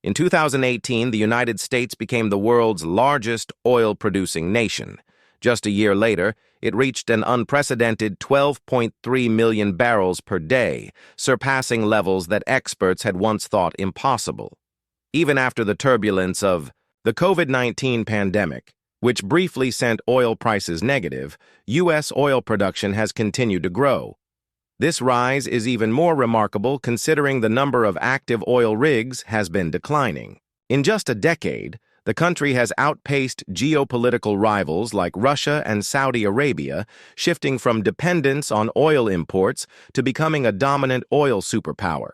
In 2018, the United States became the world's largest oil-producing nation. Just a year later, it reached an unprecedented 12.3 million barrels per day, surpassing levels that experts had once thought impossible. Even after the turbulence of the COVID-19 pandemic, which briefly sent oil prices negative, U.S. oil production has continued to grow. This rise is even more remarkable considering the number of active oil rigs has been declining. In just a decade, the country has outpaced geopolitical rivals like Russia and Saudi Arabia, shifting from dependence on oil imports to becoming a dominant oil superpower.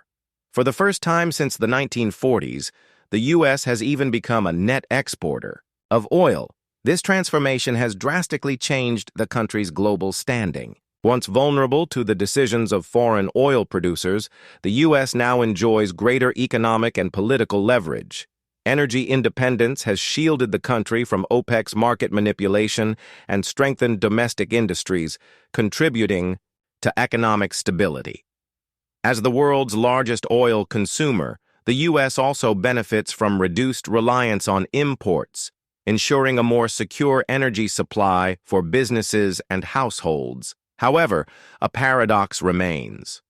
For the first time since the 1940s, the U.S. has even become a net exporter of oil. This transformation has drastically changed the country's global standing. Once vulnerable to the decisions of foreign oil producers, the U.S. now enjoys greater economic and political leverage. Energy independence has shielded the country from OPEC's market manipulation and strengthened domestic industries, contributing to economic stability. As the world's largest oil consumer, the U.S. also benefits from reduced reliance on imports, ensuring a more secure energy supply for businesses and households. However, a paradox remains.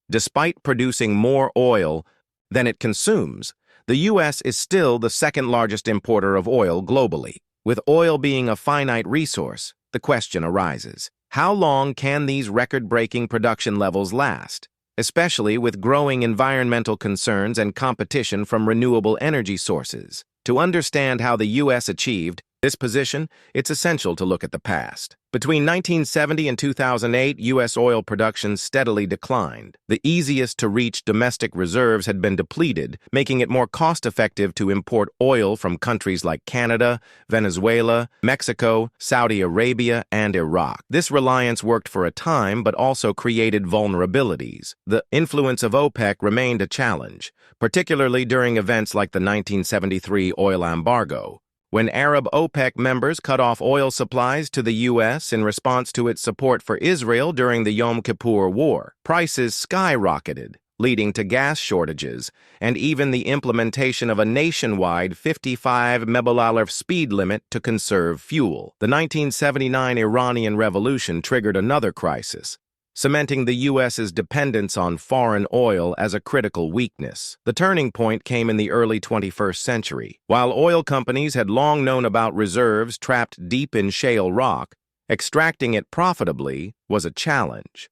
Despite producing more oil than it consumes, the U.S. is still the second largest importer of oil globally. With oil being a finite resource, the question arises, how long can these record-breaking production levels last, especially with growing environmental concerns and competition from renewable energy sources? To understand how the U.S. achieved this position, it's essential to look at the past. Between 1970 and 2008, U.S. oil production steadily declined. The easiest-to-reach domestic reserves had been depleted, making it more cost-effective to import oil from countries like Canada, Venezuela, Mexico, Saudi Arabia, and Iraq. This reliance worked for a time, but also created vulnerabilities. The influence of OPEC remained a challenge, particularly during events like the 1973 oil embargo. When Arab OPEC members cut off oil supplies to the U.S. in response to its support for Israel during the Yom Kippur War, prices skyrocketed, leading to gas shortages and even the implementation of a nationwide 55 mph speed limit to conserve fuel. The 1979 Iranian Revolution triggered another crisis, cementing the U.S.'s dependence on foreign oil as a critical weakness. The turning point came in the early 21st century. While oil companies had long known about reserves trapped deep in shale rock, extracting it profitably was a challenge.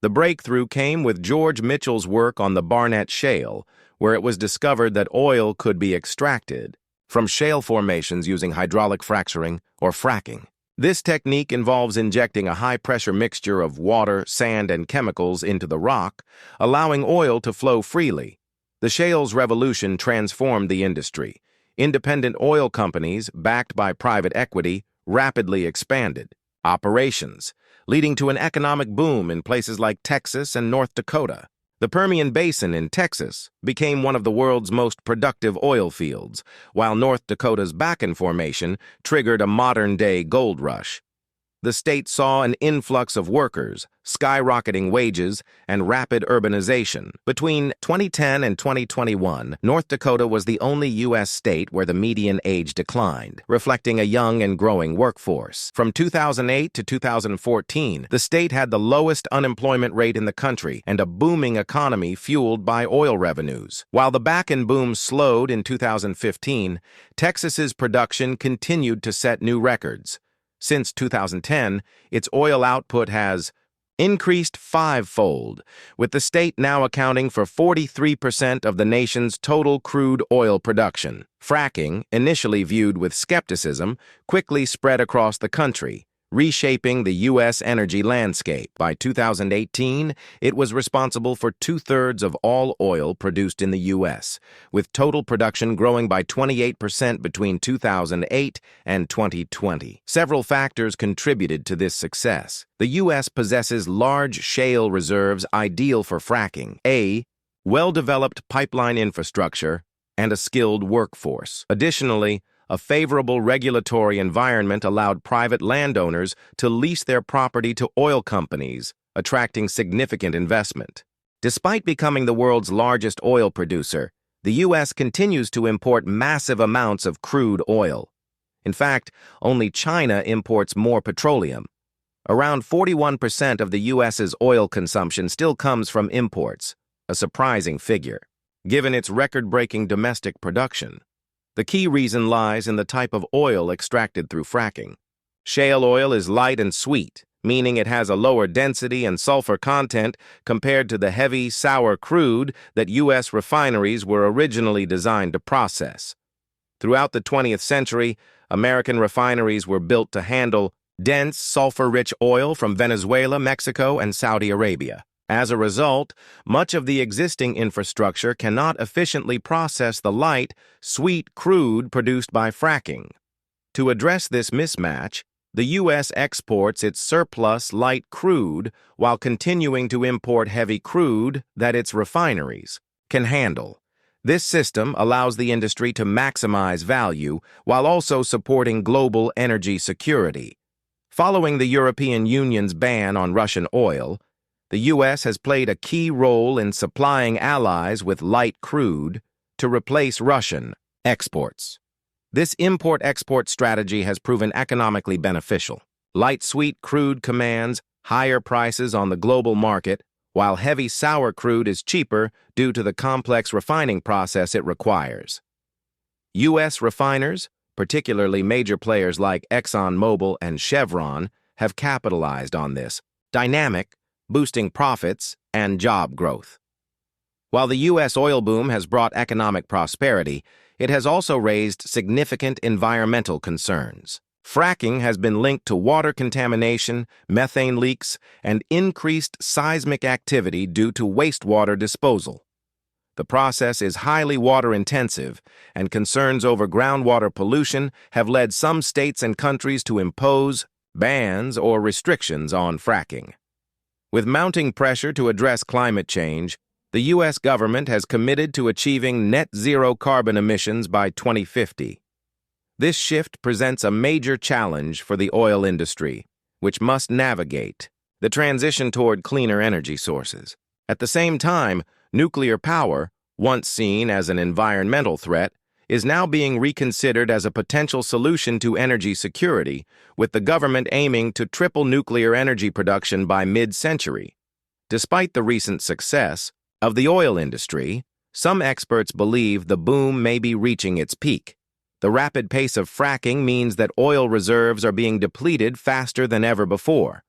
The breakthrough came with George Mitchell's work on the Barnett Shale, where it was discovered that oil could be extracted from shale formations using hydraulic fracturing or fracking. This technique involves injecting a high-pressure mixture of water, sand, and chemicals into the rock, allowing oil to flow freely. The shale's revolution transformed the industry. Independent oil companies, backed by private equity, rapidly expanded operations, leading to an economic boom in places like Texas and North Dakota. The Permian Basin in Texas became one of the world's most productive oil fields, while North Dakota's Bakken Formation triggered a modern-day gold rush. The state saw an influx of workers, skyrocketing wages, and rapid urbanization. Between 2010 and 2021, North Dakota was the only U.S. state where the median age declined, reflecting a young and growing workforce. From 2008 to 2014, the state had the lowest unemployment rate in the country and a booming economy fueled by oil revenues. While the Bakken boom slowed in 2015, Texas's production continued to set new records. Since 2010, its oil output has increased fivefold, with the state now accounting for 43% of the nation's total crude oil production. Fracking, initially viewed with skepticism, quickly spread across the country, reshaping the U.S. energy landscape. By 2018, it was responsible for two-thirds of all oil produced in the U.S., with total production growing by 28% between 2008 and 2020. Several factors contributed to this success. The U.S. possesses large shale reserves ideal for fracking, a well-developed pipeline infrastructure, and a skilled workforce. Additionally, a favorable regulatory environment allowed private landowners to lease their property to oil companies, attracting significant investment. Despite becoming the world's largest oil producer, The U.S. continues to import massive amounts of crude oil. In fact, only China imports more petroleum. Around 41% of the U.S.'s oil consumption still comes from imports, a surprising figure, given its record-breaking domestic production. The key reason lies in the type of oil extracted through fracking. Shale oil is light and sweet, meaning it has a lower density and sulfur content compared to the heavy, sour crude that U.S. refineries were originally designed to process. Throughout the 20th century, American refineries were built to handle dense, sulfur-rich oil from Venezuela, Mexico, and Saudi Arabia. As a result, much of the existing infrastructure cannot efficiently process the light, sweet crude produced by fracking. To address this mismatch, the U.S. exports its surplus light crude while continuing to import heavy crude that its refineries can handle. This system allows the industry to maximize value while also supporting global energy security. Following the European Union's ban on Russian oil, the U.S. has played a key role in supplying allies with light crude to replace Russian exports. This import-export strategy has proven economically beneficial. Light sweet crude commands higher prices on the global market, while heavy sour crude is cheaper due to the complex refining process it requires. U.S. refiners, particularly major players like ExxonMobil and Chevron, have capitalized on this dynamic, boosting profits and job growth. While the U.S. oil boom has brought economic prosperity, it has also raised significant environmental concerns. Fracking has been linked to water contamination, methane leaks, and increased seismic activity due to wastewater disposal. The process is highly water-intensive, and concerns over groundwater pollution have led some states and countries to impose bans or restrictions on fracking. With mounting pressure to address climate change, the U.S. government has committed to achieving net zero carbon emissions by 2050. This shift presents a major challenge for the oil industry, which must navigate the transition toward cleaner energy sources. At the same time, nuclear power, once seen as an environmental threat, is now being reconsidered as a potential solution to energy security, with the government aiming to triple nuclear energy production by mid-century. Despite the recent success of the oil industry, some experts believe the boom may be reaching its peak. The rapid pace of fracking means that oil reserves are being depleted faster than ever before.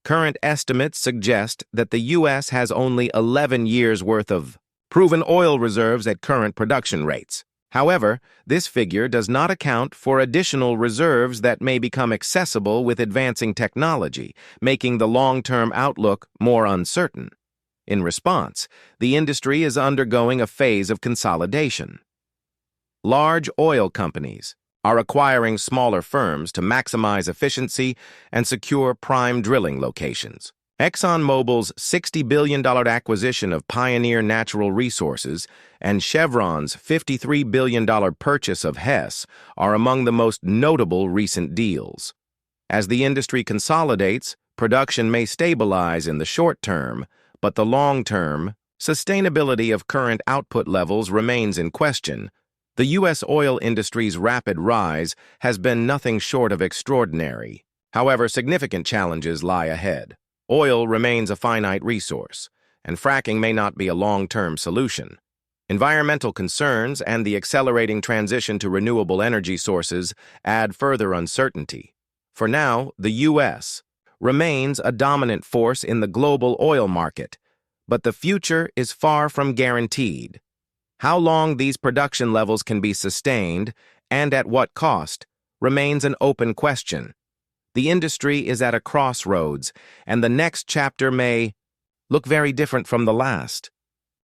Current estimates suggest that the U.S. has only 11 years' worth of proven oil reserves at current production rates. However, this figure does not account for additional reserves that may become accessible with advancing technology, making the long-term outlook more uncertain. In response, the industry is undergoing a phase of consolidation. Large oil companies are acquiring smaller firms to maximize efficiency and secure prime drilling locations. ExxonMobil's $60 billion acquisition of Pioneer Natural Resources and Chevron's $53 billion purchase of Hess are among the most notable recent deals. As the industry consolidates, production may stabilize in the short term, but the long-term sustainability of current output levels remains in question. The U.S. oil industry's rapid rise has been nothing short of extraordinary. However, significant challenges lie ahead. Oil remains a finite resource, and fracking may not be a long-term solution. Environmental concerns and the accelerating transition to renewable energy sources add further uncertainty. For now, the U.S. remains a dominant force in the global oil market, but the future is far from guaranteed. How long these production levels can be sustained, and at what cost, remains an open question. The industry is at a crossroads, and the next chapter may look very different from the last.